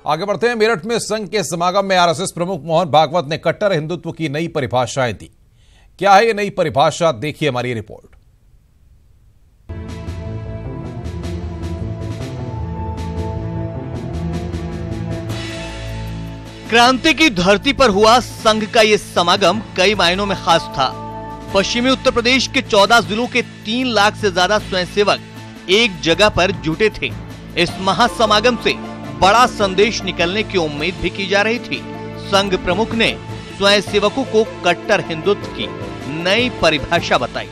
आगे बढ़ते हैं। मेरठ में संघ के समागम में आरएसएस प्रमुख मोहन भागवत ने कट्टर हिंदुत्व की नई परिभाषाएं दी। क्या है ये नई परिभाषा, देखिए हमारी रिपोर्ट। क्रांति की धरती पर हुआ संघ का ये समागम कई मायनों में खास था। पश्चिमी उत्तर प्रदेश के 14 जिलों के 3 लाख से ज्यादा स्वयंसेवक एक जगह पर जुटे थे। इस महासमागम से बड़ा संदेश निकलने की उम्मीद भी की जा रही थी। संघ प्रमुख ने स्वयंसेवकों को कट्टर हिंदुत्व की नई परिभाषा बताई।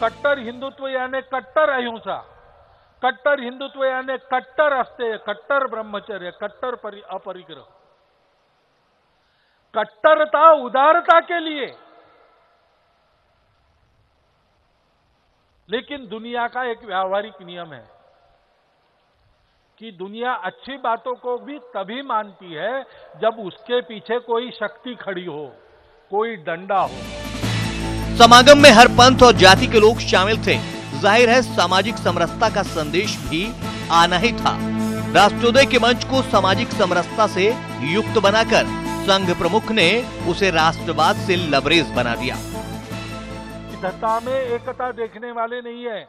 कट्टर हिंदुत्व यानी कट्टर अहिंसा, कट्टर हिंदुत्व यानी कट्टर अस्तेय, कट्टर ब्रह्मचर्य, कट्टर अपरिग्रह, कट्टरता उदारता के लिए। लेकिन दुनिया का एक व्यावहारिक नियम है कि दुनिया अच्छी बातों को भी तभी मानती है जब उसके पीछे कोई शक्ति खड़ी हो, कोई डंडा हो। समागम में हर पंथ और जाति के लोग शामिल थे। जाहिर है सामाजिक समरसता का संदेश भी आना ही था। राष्ट्रोदय के मंच को सामाजिक समरसता से युक्त बनाकर संघ प्रमुख ने उसे राष्ट्रवाद से लबरेज बना दिया। विविधता में एकता देखने वाले नहीं है,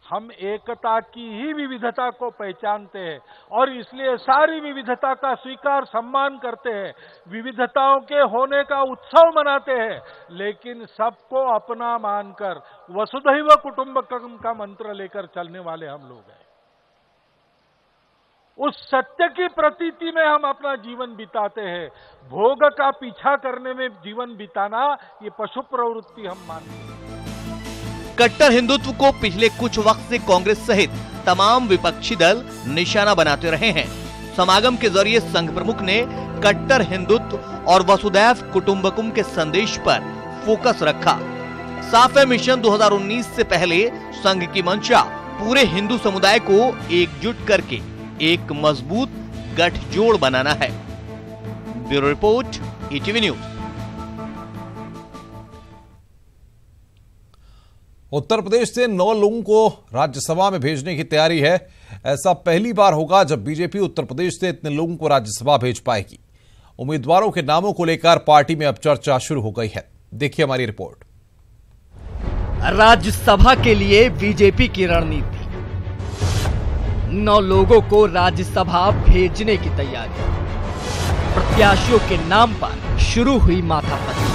हम एकता की ही विविधता को पहचानते हैं और इसलिए सारी विविधता का स्वीकार सम्मान करते हैं, विविधताओं के होने का उत्सव मनाते हैं, लेकिन सबको अपना मानकर वसुधैव कुटुंबकम का मंत्र लेकर चलने वाले हम लोग हैं। उस सत्य की प्रतीति में हम अपना जीवन बिताते हैं। भोग का पीछा करने में जीवन बिताना ये पशु प्रवृत्ति हम मानते हैं। कट्टर हिंदुत्व को पिछले कुछ वक्त से कांग्रेस सहित तमाम विपक्षी दल निशाना बनाते रहे हैं। समागम के जरिए संघ प्रमुख ने कट्टर हिंदुत्व और वसुधैव कुटुंबकम के संदेश पर फोकस रखा। साफ है, मिशन 2019 से पहले संघ की मंशा पूरे हिंदू समुदाय को एकजुट करके एक मजबूत गठजोड़ बनाना है। Bureau report, ETV news. Uttar Pradesh से 9 लोगों को राज्यसभा में भेजने की तैयारी है। ऐसा पहली बार होगा जब बीजेपी उत्तर प्रदेश से इतने लोगों को राज्यसभा भेज पाएगी। उम्मीदवारों के नामों को लेकर पार्टी में अब चर्चा शुरू हो गई है। देखिए हमारी रिपोर्ट। राज्यसभा के लिए बीजेपी की रणनीति, 9 लोगों को राज्यसभा भेजने की तैयारी। प्रत्याशियों के नाम पर शुरू हुई माथापच्ची।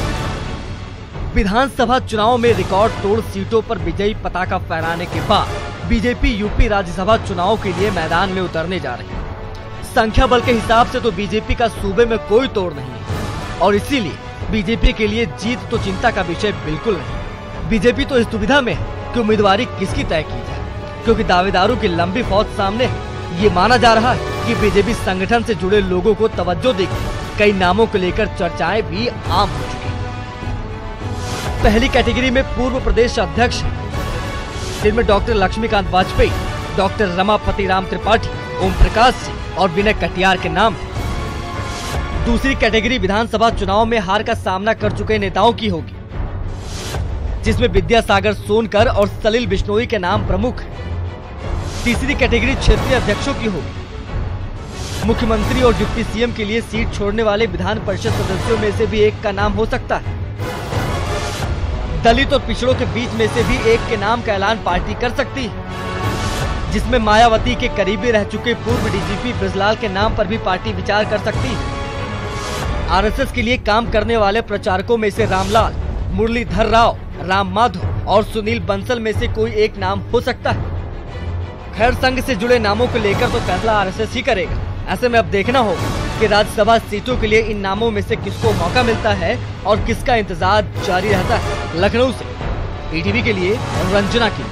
विधानसभा चुनाव में रिकॉर्ड तोड़ सीटों पर विजयी पताका फहराने के बाद बीजेपी यूपी राज्यसभा चुनाव के लिए मैदान में उतरने जा रही है। संख्या बल के हिसाब से तो बीजेपी का सूबे में कोई तोड़ नहीं है और इसीलिए बीजेपी के लिए जीत तो चिंता का विषय बिल्कुल नहीं। बीजेपी तो इस दुविधा में है कि उम्मीदवारी किसकी तय की जाए, क्योंकि दावेदारों की लंबी फौज सामने है। ये माना जा रहा है कि बीजेपी संगठन से जुड़े लोगों को तवज्जो देकर कई नामों को लेकर चर्चाएं भी आम हो चुकी हैं। पहली कैटेगरी में पूर्व प्रदेश अध्यक्ष जिनमें डॉक्टर लक्ष्मीकांत वाजपेयी, डॉक्टर रमापति राम त्रिपाठी, ओम प्रकाश सिंह और विनय कटियार के नाम है। दूसरी कैटेगरी विधानसभा चुनाव में हार का सामना कर चुके नेताओं की होगी, जिसमें विद्यासागर सोनकर और सलिल बिश्नोई के नाम प्रमुख हैं। तीसरी कैटेगरी क्षेत्रीय अध्यक्षों की होगी। मुख्यमंत्री और डिप्टी सीएम के लिए सीट छोड़ने वाले विधान परिषद सदस्यों में से भी एक का नाम हो सकता है। दलित और पिछड़ों के बीच में से भी एक के नाम का ऐलान पार्टी कर सकती है, जिसमें मायावती के करीबी रह चुके पूर्व डीजीपी ब्रजलाल के नाम पर भी पार्टी विचार कर सकती है। आरएसएस के लिए काम करने वाले प्रचारकों में से रामलाल, मुरलीधर राव, राम माधव और सुनील बंसल में से कोई एक नाम हो सकता है। खैर, संघ से जुड़े नामों को लेकर तो फैसला आरएसएस ही करेगा। ऐसे में अब देखना होगा कि राज्यसभा सीटों के लिए इन नामों में से किसको मौका मिलता है और किसका इंतजार जारी रहता है। लखनऊ से ईटीवी के लिए रंजना की।